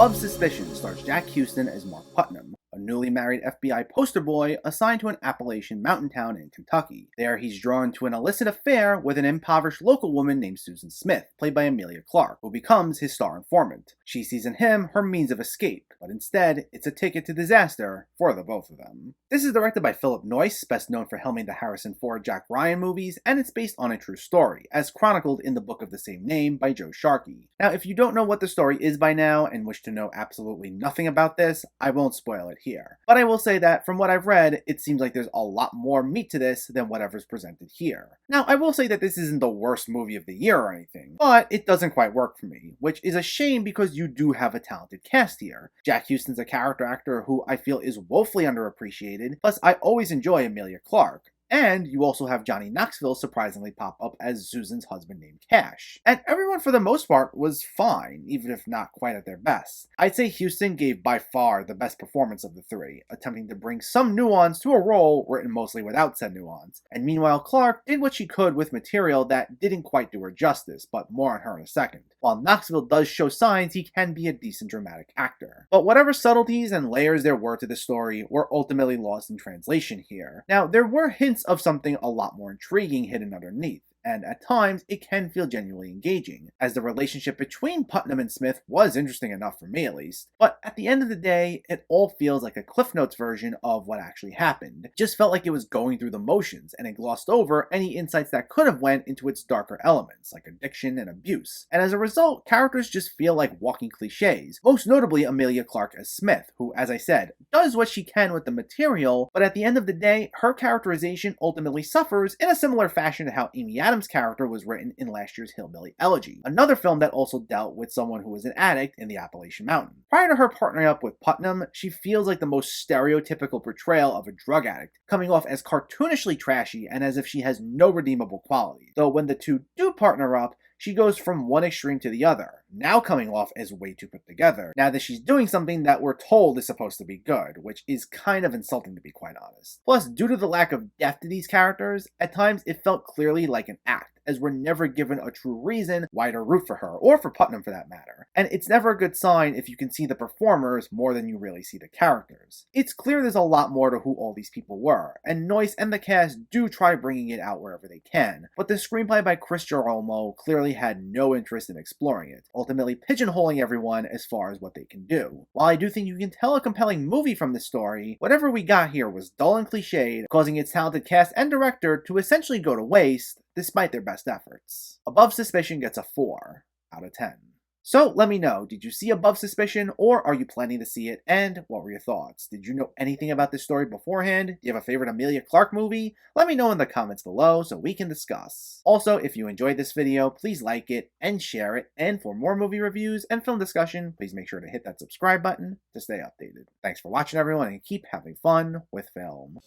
Above Suspicion stars Jack Huston as Mark Putnam, a newly married FBI poster boy assigned to an Appalachian mountain town in Kentucky. There, he's drawn to an illicit affair with an impoverished local woman named Susan Smith, played by Emilia Clarke, who becomes his star informant. She sees in him her means of escape, but instead, it's a ticket to disaster for the both of them. This is directed by Noyce, best known for helming the Harrison Ford Jack Ryan movies, and it's based on a true story, as chronicled in the book of the same name by Joe Sharkey. Now, if you don't know what the story is by now and wish to know absolutely nothing about this, I won't spoil it here. But I will say that, from what I've read, it seems like there's a lot more meat to this than whatever's presented here. Now, I will say that this isn't the worst movie of the year or anything, but it doesn't quite work for me, which is a shame because you do have a talented cast here. Jack Huston's a character actor who I feel is woefully underappreciated, plus I always enjoy Emilia Clarke. And you also have Johnny Knoxville surprisingly pop up as Susan's husband named Cash. And everyone for the most part was fine, even if not quite at their best. I'd say Huston gave by far the best performance of the three, attempting to bring some nuance to a role written mostly without said nuance. And meanwhile, Clarke did what she could with material that didn't quite do her justice, but more on her in a second. While Knoxville does show signs he can be a decent dramatic actor. But whatever subtleties and layers there were to the story were ultimately lost in translation here. Now, there were hints of something a lot more intriguing hidden underneath, and at times it can feel genuinely engaging, as the relationship between Putnam and Smith was interesting enough for me at least. But at the end of the day, it all feels like a Cliff Notes version of what actually happened. It just felt like it was going through the motions, and it glossed over any insights that could have went into its darker elements, like addiction and abuse. And as a result, characters just feel like walking cliches, most notably Emilia Clarke as Smith, who, as I said, does what she can with the material, but at the end of the day, her characterization ultimately suffers in a similar fashion to how Amy Adams' character was written in last year's Hillbilly Elegy, another film that also dealt with someone who was an addict in the Appalachian Mountain. Prior to her partnering up with Putnam, she feels like the most stereotypical portrayal of a drug addict, coming off as cartoonishly trashy and as if she has no redeemable qualities. Though when the two do partner up, she goes from one extreme to the other, now coming off as way too put together, now that she's doing something that we're told is supposed to be good, which is kind of insulting to be quite honest. Plus, due to the lack of depth to these characters, at times it felt clearly like an act, as we're never given a true reason why to root for her, or for Putnam for that matter. And it's never a good sign if you can see the performers more than you really see the characters. It's clear there's a lot more to who all these people were, and Noyce and the cast do try bringing it out wherever they can, but the screenplay by Gioromo clearly had no interest in exploring it, ultimately pigeonholing everyone as far as what they can do. While I do think you can tell a compelling movie from this story, whatever we got here was dull and cliched, causing its talented cast and director to essentially go to waste, despite their best efforts. Above Suspicion gets a 4 out of 10. So let me know, did you see Above Suspicion, or are you planning to see it, and what were your thoughts? Did you know anything about this story beforehand? Do you have a favorite Emilia Clarke movie? Let me know in the comments below so we can discuss. Also, if you enjoyed this video, please like it and share it, and for more movie reviews and film discussion, please make sure to hit that subscribe button to stay updated. Thanks for watching everyone, and keep having fun with film.